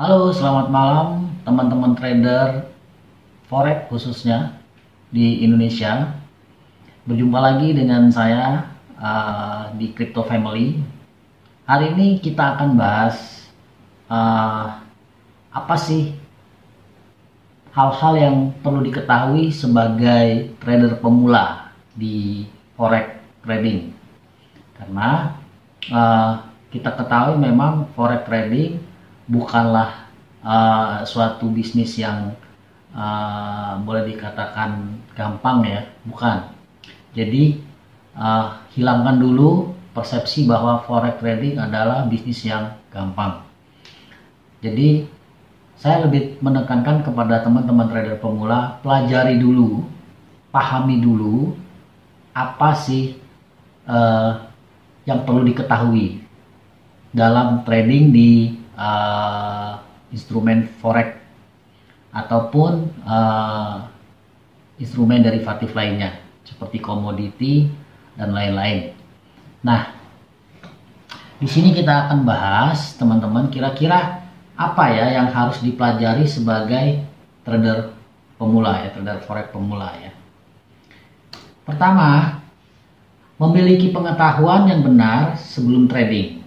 Halo, selamat malam teman-teman trader forex khususnya di Indonesia. Berjumpa lagi dengan saya di Crypto Family. Hari ini kita akan bahas apa sih hal-hal yang perlu diketahui sebagai trader pemula di forex trading. Karena kita ketahui memang forex trading bukanlah suatu bisnis yang boleh dikatakan gampang ya, bukan. Jadi hilangkan dulu persepsi bahwa forex trading adalah bisnis yang gampang. Jadi saya lebih menekankan kepada teman-teman trader pemula, pelajari dulu, pahami dulu apa sih yang perlu diketahui dalam trading di instrumen forex ataupun instrumen derivatif lainnya seperti komoditi dan lain-lain. Nah, di sini kita akan bahas teman-teman kira-kira apa ya yang harus dipelajari sebagai trader pemula ya, trader forex pemula ya. Pertama, memiliki pengetahuan yang benar sebelum trading.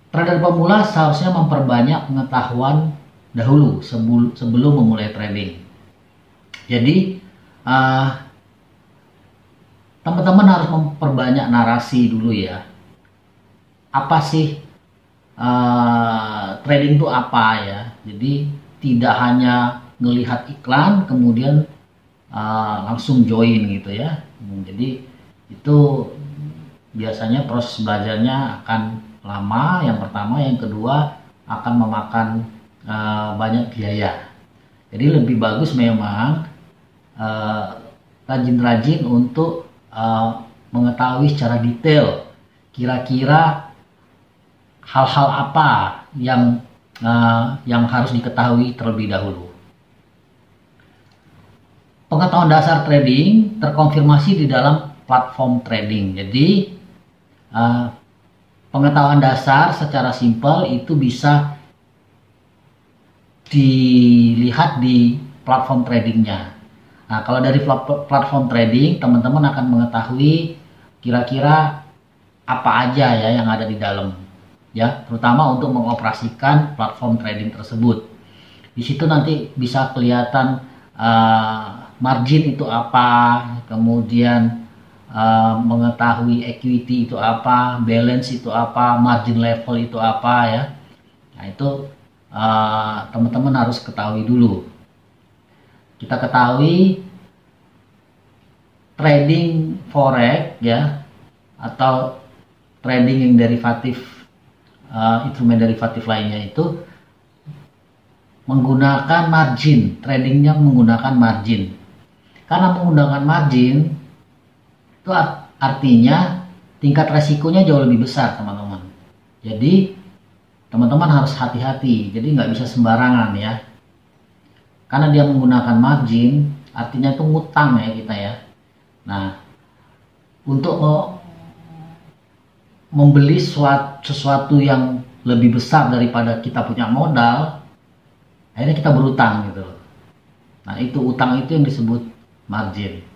Trader pemula seharusnya memperbanyak pengetahuan dahulu sebelum memulai trading. Jadi teman-teman harus memperbanyak narasi dulu ya. Apa sih trading itu apa ya? Jadi tidak hanya melihat iklan kemudian langsung join gitu ya. Jadi itu biasanya proses belajarnya akan lama, yang pertama, yang kedua akan memakan banyak biaya. Jadi lebih bagus memang rajin-rajin untuk mengetahui secara detail kira-kira hal-hal apa yang harus diketahui terlebih dahulu. Pengetahuan dasar trading terkonfirmasi di dalam platform trading. Jadi pengetahuan dasar secara simpel itu bisa dilihat di platform tradingnya. Nah, kalau dari platform trading, teman-teman akan mengetahui kira-kira apa aja ya yang ada di dalam, ya, terutama untuk mengoperasikan platform trading tersebut. Di situ nanti bisa kelihatan margin itu apa, kemudian mengetahui equity itu apa, balance itu apa, margin level itu apa ya. Nah itu teman-teman harus ketahui dulu. Kita ketahui trading forex ya, atau trading yang derivatif, instrumen derivatif lainnya itu menggunakan margin, tradingnya menggunakan margin. Karena menggunakan margin itu artinya tingkat resikonya jauh lebih besar teman-teman. Jadi teman-teman harus hati-hati, jadi nggak bisa sembarangan ya. Karena dia menggunakan margin, artinya itu ngutang ya kita ya. Nah, untuk membeli sesuatu yang lebih besar daripada kita punya modal, akhirnya kita berutang gitu. Nah itu utang itu yang disebut margin.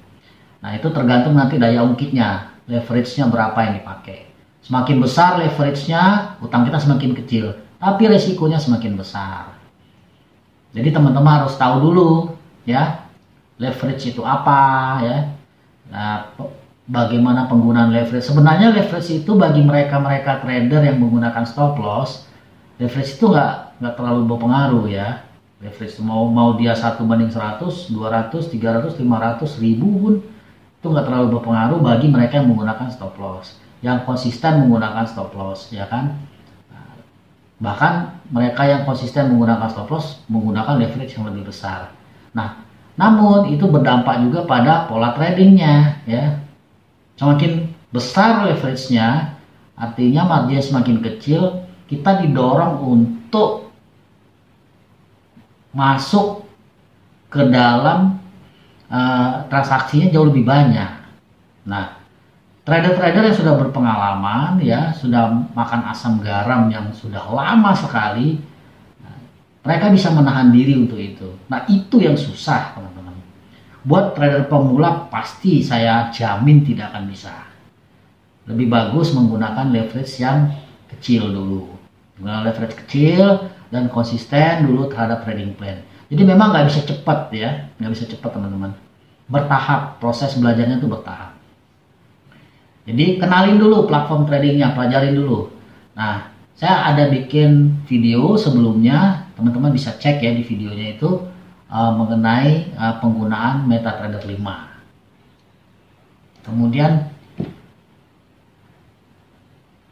Nah itu tergantung nanti daya ungkitnya, leverage-nya berapa yang dipakai. Semakin besar leverage-nya, utang kita semakin kecil, tapi resikonya semakin besar. Jadi teman-teman harus tahu dulu ya, leverage itu apa ya. Nah, bagaimana penggunaan leverage. Sebenarnya leverage itu bagi mereka trader yang menggunakan stop loss, leverage itu nggak terlalu berpengaruh ya. Leverage mau dia 1:100, 200, 300, 500, 1000 pun itu nggak terlalu berpengaruh bagi mereka yang menggunakan stop loss, yang konsisten menggunakan stop loss ya kan. Bahkan mereka yang konsisten menggunakan stop loss menggunakan leverage yang lebih besar. Nah, namun itu berdampak juga pada pola tradingnya ya. Semakin besar leverage-nya, artinya margin semakin kecil, kita didorong untuk masuk ke dalam transaksinya jauh lebih banyak. Nah, trader-trader yang sudah berpengalaman ya, sudah makan asam garam yang sudah lama sekali, mereka bisa menahan diri untuk itu. Nah, itu yang susah, teman-teman. Buat trader pemula pasti saya jamin tidak akan bisa. Lebih bagus menggunakan leverage yang kecil dulu. Menggunakan leverage kecil dan konsisten dulu terhadap trading plan. Jadi memang nggak bisa cepat ya, nggak bisa cepat teman-teman. Bertahap, proses belajarnya itu bertahap. Jadi kenalin dulu platform tradingnya, pelajarin dulu. Nah, saya ada bikin video sebelumnya, teman-teman bisa cek ya di videonya itu mengenai penggunaan MetaTrader 5. Kemudian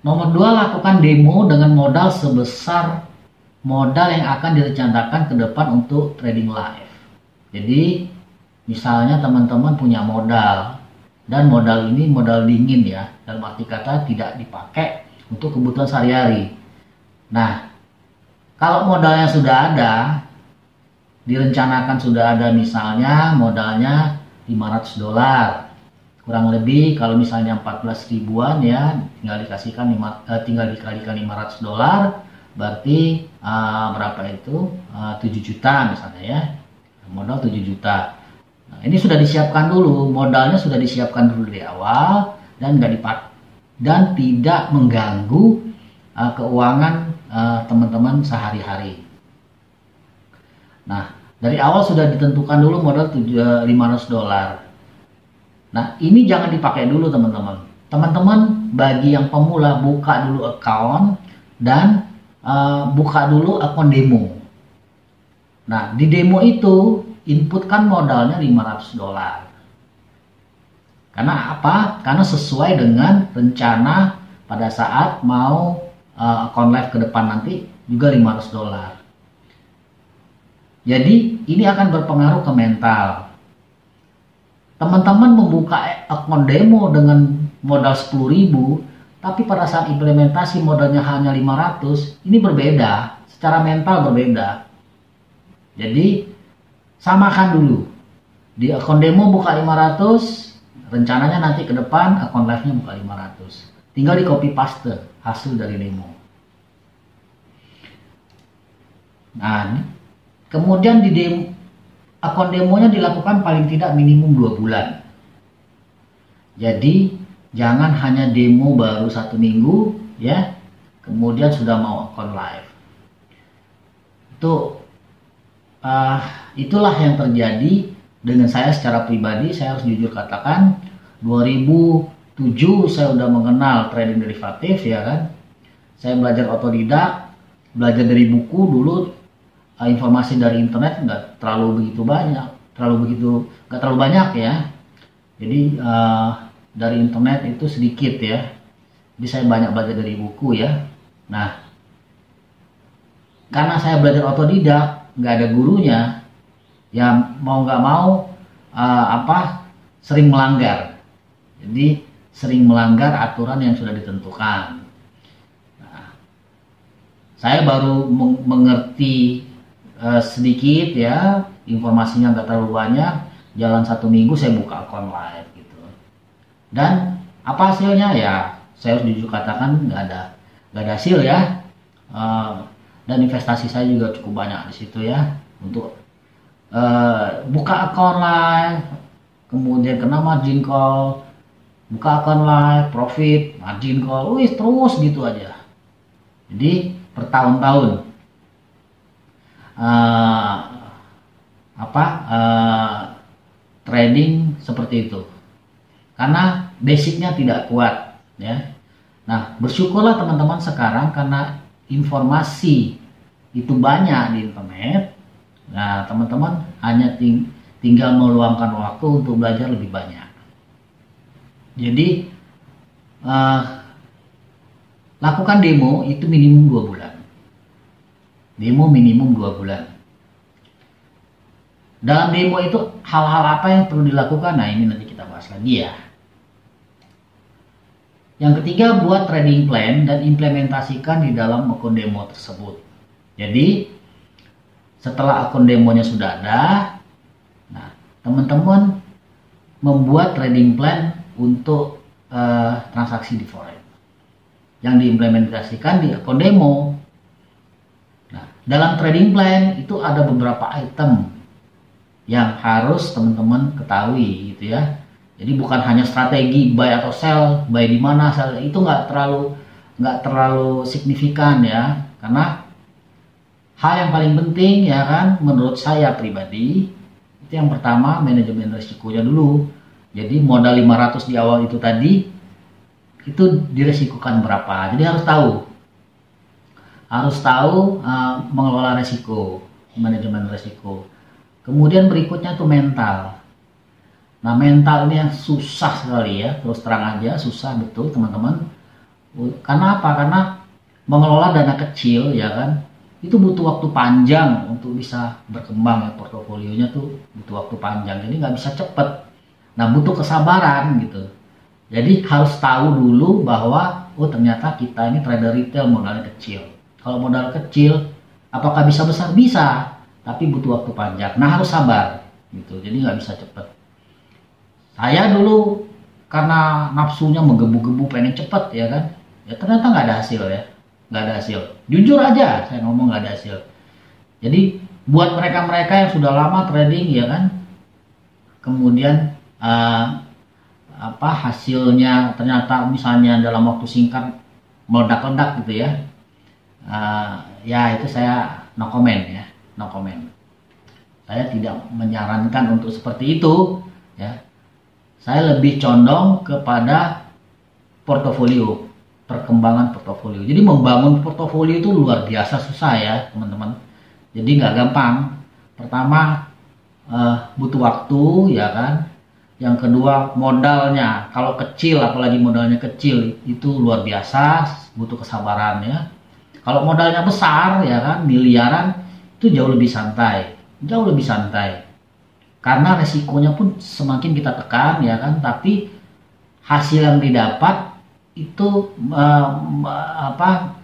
nomor 2, lakukan demo dengan modal sebesar modal yang akan direncanakan ke depan untuk trading live. Jadi misalnya teman-teman punya modal, dan modal ini modal dingin ya, dalam arti kata tidak dipakai untuk kebutuhan sehari-hari. Nah, kalau modalnya sudah ada, direncanakan sudah ada, misalnya modalnya $500, kurang lebih kalau misalnya 14 ribuan ya, tinggal dikalikan $500, berarti berapa itu? 7 juta misalnya ya, modal 7 juta. Nah, ini sudah disiapkan dulu, modalnya sudah disiapkan dulu dari awal dan dan tidak mengganggu keuangan teman-teman sehari-hari. Nah, dari awal sudah ditentukan dulu modal $500. Nah, ini jangan dipakai dulu teman-teman. Teman-teman bagi yang pemula, buka dulu account dan buka dulu akun demo. Nah, di demo itu inputkan modalnya $500. Karena apa? Karena sesuai dengan rencana pada saat mau account live ke depan nanti juga $500. Jadi ini akan berpengaruh ke mental. Teman-teman membuka akun demo dengan modal 10.000, tapi pada saat implementasi modalnya hanya 500, ini berbeda, secara mental berbeda. Jadi samakan dulu. Di akun demo buka 500, rencananya nanti ke depan akun live-nya buka 500. Tinggal di copy paste hasil dari demo. Nah, kemudian di akun demonya dilakukan paling tidak minimum 2 bulan. Jadi jangan hanya demo baru 1 minggu ya, kemudian sudah mau akun live. Itulah yang terjadi dengan saya secara pribadi. Saya harus jujur katakan, 2007 saya udah mengenal trading derivatif ya kan. Saya belajar otodidak, belajar dari buku dulu. Informasi dari internet nggak terlalu banyak ya. Jadi dari internet itu sedikit ya. Jadi saya banyak belajar dari buku ya. Nah, karena saya belajar otodidak, nggak ada gurunya, ya mau nggak mau sering melanggar. Jadi sering melanggar aturan yang sudah ditentukan. Nah, saya baru mengerti sedikit ya, informasinya nggak terlalu banyak. Jalan 1 minggu saya buka akun live gitu. Dan apa hasilnya ya? Saya harus jujur katakan nggak ada hasil ya. Dan investasi saya juga cukup banyak di situ ya, untuk buka akun live, kemudian kena margin call, buka akun live, profit, margin call, terus gitu aja. Jadi bertahun-tahun trading seperti itu, karena basicnya tidak kuat ya. Nah, bersyukurlah teman-teman sekarang karena informasi itu banyak di internet. Nah, teman-teman hanya tinggal meluangkan waktu untuk belajar lebih banyak. Jadi lakukan demo itu minimum 2 bulan. Demo minimum 2 bulan. Dalam demo itu hal-hal apa yang perlu dilakukan? Nah, ini nanti kita bahas lagi ya. Yang ketiga, buat trading plan dan implementasikan di dalam akun demo tersebut. Jadi setelah akun demonya sudah ada, nah teman-teman membuat trading plan untuk transaksi di forex yang diimplementasikan di akun demo. Nah, dalam trading plan itu ada beberapa item yang harus teman-teman ketahui gitu ya. Jadi bukan hanya strategi buy atau sell, buy di mana, sell itu nggak terlalu signifikan ya, karena hal yang paling penting ya kan menurut saya pribadi itu yang pertama manajemen risikonya dulu. Jadi modal 500 di awal itu tadi itu diresikokan berapa. Jadi harus tahu mengelola risiko, manajemen risiko. Kemudian berikutnya tuh mental. Nah, mental ini yang susah sekali ya, terus terang aja susah betul teman-teman. Karena apa? Karena mengelola dana kecil ya kan, itu butuh waktu panjang untuk bisa berkembang ya, portofolionya tuh butuh waktu panjang, jadi nggak bisa cepet. Nah, butuh kesabaran gitu. Jadi harus tahu dulu bahwa ternyata kita ini trader retail modalnya kecil. Kalau modal kecil, apakah bisa besar? Bisa, tapi butuh waktu panjang. Nah, harus sabar gitu, jadi nggak bisa cepet. Saya dulu karena nafsunya menggebu-gebu pengen cepet ya kan, ya ternyata nggak ada hasil ya, nggak ada hasil. Jujur aja saya ngomong nggak ada hasil. Jadi buat mereka-mereka yang sudah lama trading ya kan, kemudian hasilnya ternyata misalnya dalam waktu singkat meledak-ledak gitu ya, ya itu saya no comment ya, no comment. Saya tidak menyarankan untuk seperti itu ya. Saya lebih condong kepada portofolio, perkembangan portofolio. Jadi membangun portofolio itu luar biasa susah ya teman-teman. Jadi nggak gampang. Pertama butuh waktu ya kan. Yang kedua modalnya, kalau kecil apalagi modalnya kecil itu luar biasa, butuh kesabaran ya. Kalau modalnya besar ya kan, miliaran itu jauh lebih santai, karena resikonya pun semakin kita tekan ya kan, tapi hasil yang didapat itu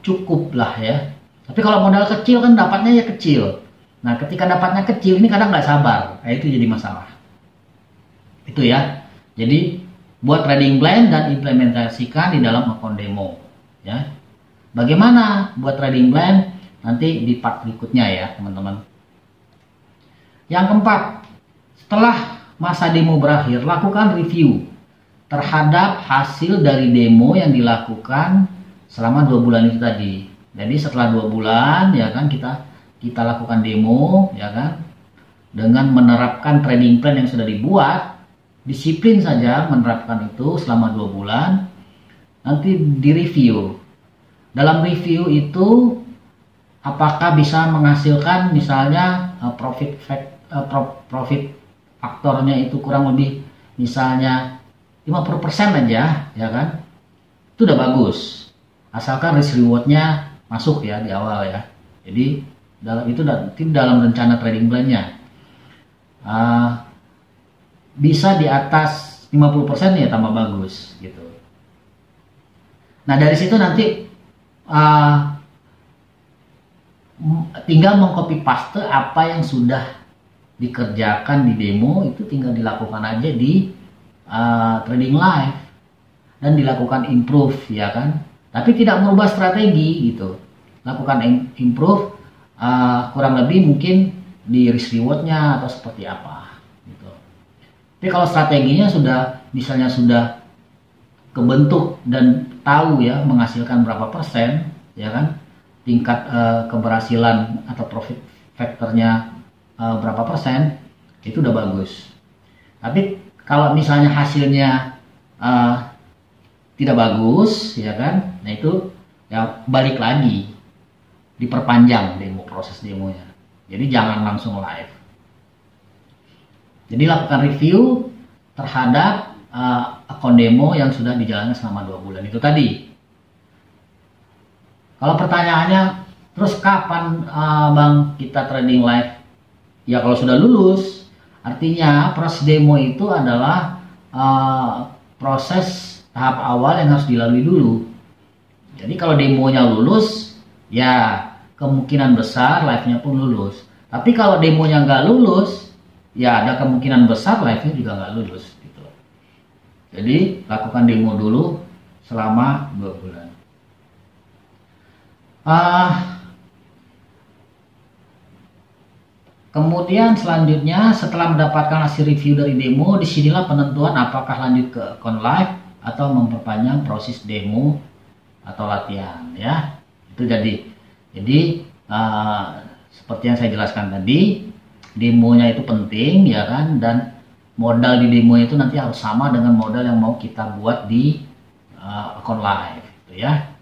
cukup lah ya. Tapi kalau modal kecil kan dapatnya ya kecil. Nah, ketika dapatnya kecil ini kadang nggak sabar, nah, itu jadi masalah. Itu ya. Jadi buat trading plan dan implementasikan di dalam akun demo ya. Bagaimana buat trading plan? Nanti di part berikutnya ya teman-teman. Yang keempat, setelah masa demo berakhir, lakukan review terhadap hasil dari demo yang dilakukan selama 2 bulan itu tadi. Jadi setelah 2 bulan ya kan kita lakukan demo ya kan, dengan menerapkan trading plan yang sudah dibuat, disiplin saja menerapkan itu selama 2 bulan. Nanti direview. Dalam review itu apakah bisa menghasilkan misalnya profit faktornya itu kurang lebih misalnya 50% aja ya kan, itu udah bagus, asalkan risk rewardnya masuk ya di awal ya. Jadi dalam rencana trading plan-nya bisa di atas 50% ya tambah bagus gitu. Nah, dari situ nanti tinggal mengcopy paste apa yang sudah dikerjakan di demo, itu tinggal dilakukan aja di trading live dan dilakukan improve ya kan, tapi tidak merubah strategi gitu. Lakukan improve kurang lebih mungkin di risk rewardnya atau seperti apa gitu. Tapi kalau strateginya misalnya sudah kebentuk dan tahu ya menghasilkan berapa persen ya kan, tingkat keberhasilan atau profit factornya berapa persen, itu udah bagus. Tapi kalau misalnya hasilnya tidak bagus ya kan, nah itu ya balik lagi, diperpanjang proses demonya. Jadi jangan langsung live. Jadi lakukan review terhadap akun demo yang sudah dijalankan selama 2 bulan itu tadi. Kalau pertanyaannya, terus kapan Bang kita trading live? Ya kalau sudah lulus, artinya proses demo itu adalah proses tahap awal yang harus dilalui dulu. Jadi kalau demonya lulus, ya kemungkinan besar live-nya pun lulus. Tapi kalau demonya nggak lulus, ya ada kemungkinan besar live-nya juga nggak lulus. Gitu. Jadi lakukan demo dulu selama 2 bulan. Kemudian selanjutnya setelah mendapatkan hasil review dari demo, disinilah penentuan apakah lanjut ke account live atau memperpanjang proses demo atau latihan, ya. Itu jadi seperti yang saya jelaskan tadi, demonya itu penting, ya kan, dan modal di demo itu nanti harus sama dengan modal yang mau kita buat di account live, gitu ya.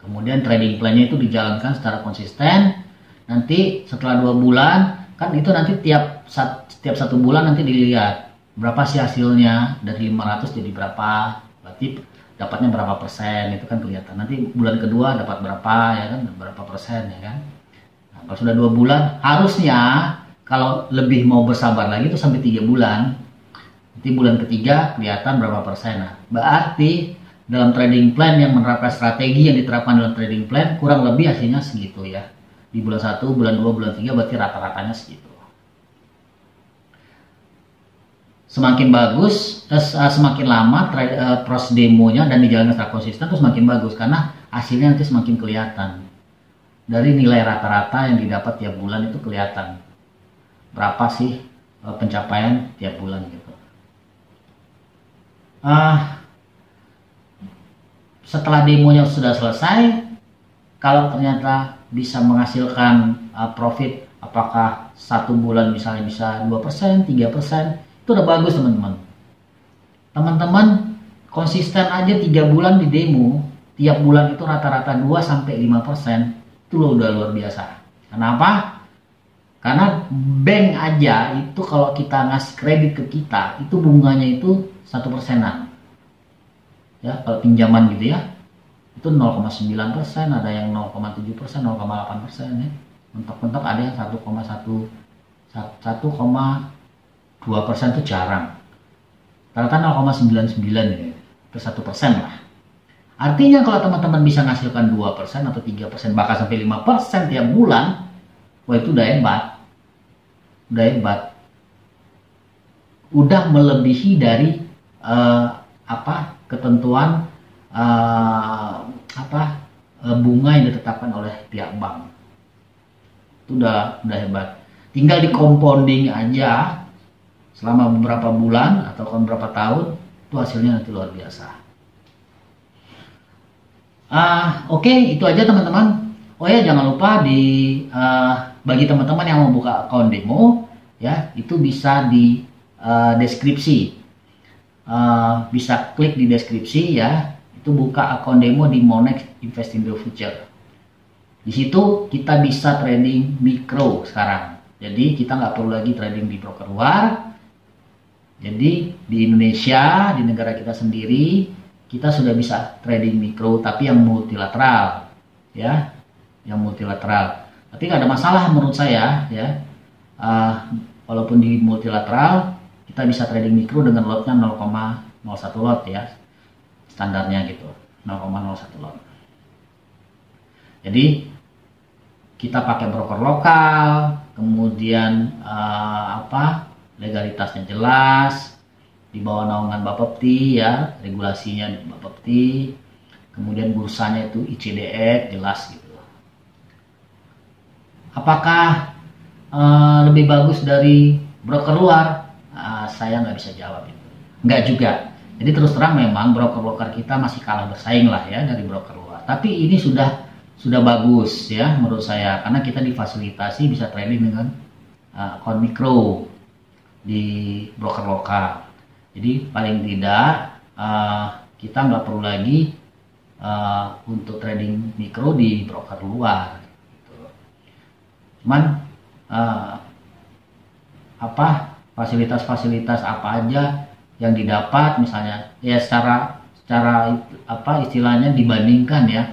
Kemudian trading plan-nya itu dijalankan secara konsisten. Nanti setelah 2 bulan, kan itu nanti tiap 1 bulan nanti dilihat berapa sih hasilnya, dari 500 jadi berapa, berarti dapatnya berapa persen, itu kan kelihatan. Nanti bulan kedua dapat berapa, ya kan, berapa persen, ya kan. Nah, kalau sudah 2 bulan, harusnya kalau lebih mau bersabar lagi itu sampai 3 bulan. Nanti bulan ketiga kelihatan berapa persen. Nah, berarti dalam trading plan yang menerapkan strategi yang diterapkan dalam trading plan kurang lebih hasilnya segitu, ya. Di bulan 1, bulan 2, bulan 3 berarti rata-ratanya segitu. Semakin bagus, semakin lama proses demonya dan dijalankan secara konsisten itu semakin bagus, karena hasilnya nanti semakin kelihatan. Dari nilai rata-rata yang didapat tiap bulan itu kelihatan berapa sih pencapaian tiap bulan gitu. Setelah demonya sudah selesai, kalau ternyata bisa menghasilkan profit, apakah 1 bulan misalnya bisa 2%, 3%, itu udah bagus teman-teman. Teman-teman konsisten aja 3 bulan di demo, tiap bulan itu rata-rata 2-5%, itu loh udah luar biasa. Kenapa? Karena bank aja itu kalau kita ngasih kredit ke kita, itu bunganya itu 1%-an. Ya, kalau pinjaman gitu ya, itu 0,9%, ada yang 0,7%, 0,8%, ya. Mentok-mentok ada yang 1,2% itu jarang. Rata-rata 0,99 ya, itu 1% lah. Artinya kalau teman-teman bisa menghasilkan 2% atau 3%, bahkan sampai 5% tiap bulan, wah itu udah hebat. Udah hebat. Udah melebihi dari ketentuan bunga yang ditetapkan oleh pihak bank. Itu udah hebat. Tinggal di compounding aja selama beberapa bulan atau beberapa tahun, itu hasilnya nanti luar biasa. Oke, itu aja teman-teman. Oh ya, jangan lupa bagi teman-teman yang mau buka account demo, ya, itu bisa di deskripsi. Bisa klik di deskripsi, ya, itu buka akun demo di Monex Invest in the Future. Di situ kita bisa trading mikro sekarang. Jadi kita nggak perlu lagi trading di broker luar. Jadi di Indonesia, di negara kita sendiri, kita sudah bisa trading mikro, tapi yang multilateral, ya, yang multilateral. Tapi nggak ada masalah menurut saya, ya. Walaupun di multilateral, kita bisa trading mikro dengan lotnya 0,01 lot, ya, standarnya gitu, 0,01 lot. Jadi kita pakai broker lokal, kemudian legalitasnya jelas, di bawah naungan Bapepti, ya, regulasinya di Bapepti, kemudian bursanya itu ICDF jelas gitu. Apakah lebih bagus dari broker luar? Saya nggak bisa jawab itu. Nggak juga. Jadi terus terang memang broker-broker kita masih kalah bersaing lah, ya, dari broker luar. Tapi ini sudah bagus, ya, menurut saya, karena kita difasilitasi bisa trading dengan akun mikro di broker lokal. Jadi paling tidak kita nggak perlu lagi untuk trading mikro di broker luar. Gitu. Cuman fasilitas-fasilitas apa aja yang didapat, misalnya, ya, secara istilahnya dibandingkan, ya,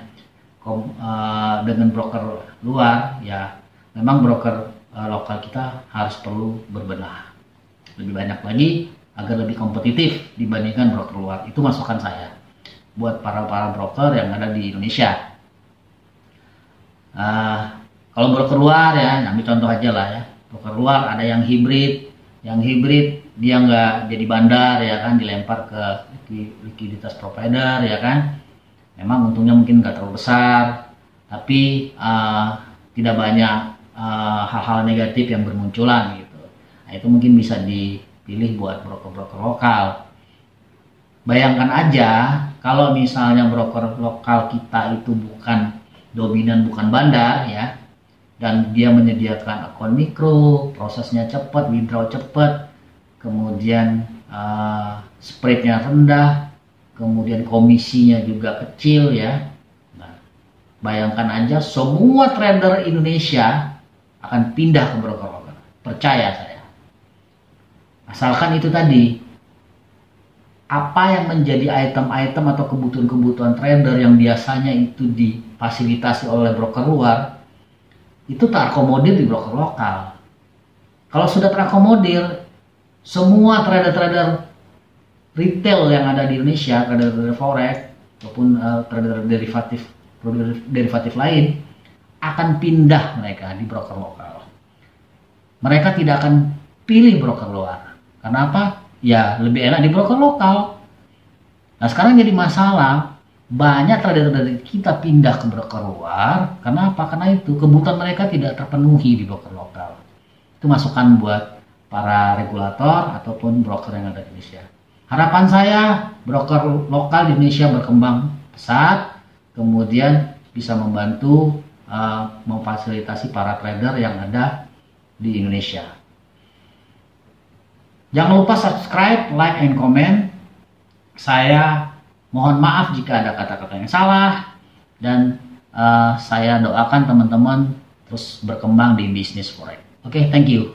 dengan broker luar, ya, memang broker lokal kita harus perlu berbenah lebih banyak lagi agar lebih kompetitif dibandingkan broker luar. Itu masukan saya buat para broker yang ada di Indonesia. Kalau broker luar, ya, ambil contoh aja lah, ya, broker luar ada yang hibrid, Yang hybrid dia nggak jadi bandar ya kan, dilempar ke likuiditas provider ya kan. Memang untungnya mungkin nggak terlalu besar, tapi tidak banyak hal-hal negatif yang bermunculan gitu. Nah, itu mungkin bisa dipilih buat broker-broker lokal. Bayangkan aja kalau misalnya broker lokal kita itu bukan dominan, bukan bandar ya, dan dia menyediakan akun mikro, prosesnya cepat, withdraw cepat, kemudian spreadnya rendah, kemudian komisinya juga kecil ya. Nah, bayangkan aja semua trader Indonesia akan pindah ke broker lokal. Percaya saya. Asalkan itu tadi, apa yang menjadi item-item atau kebutuhan-kebutuhan trader yang biasanya itu difasilitasi oleh broker luar, itu terakomodir di broker lokal. Kalau sudah terakomodir, semua trader-trader retail yang ada di Indonesia, trader-trader forex ataupun trader derivatif lain, akan pindah mereka di broker lokal. Mereka tidak akan pilih broker luar. Kenapa? Ya lebih enak di broker lokal. Nah sekarang jadi masalah, banyak trader-trader kita pindah ke broker luar. Kenapa? Karena itu kebutuhan mereka tidak terpenuhi di broker lokal. Itu masukan buat para regulator ataupun broker yang ada di Indonesia. Harapan saya broker lokal di Indonesia berkembang pesat, kemudian bisa membantu memfasilitasi para trader yang ada di Indonesia. Jangan lupa subscribe, like, and comment. Saya mohon maaf jika ada kata-kata yang salah, dan saya doakan teman-teman terus berkembang di bisnis forex. Oke, thank you.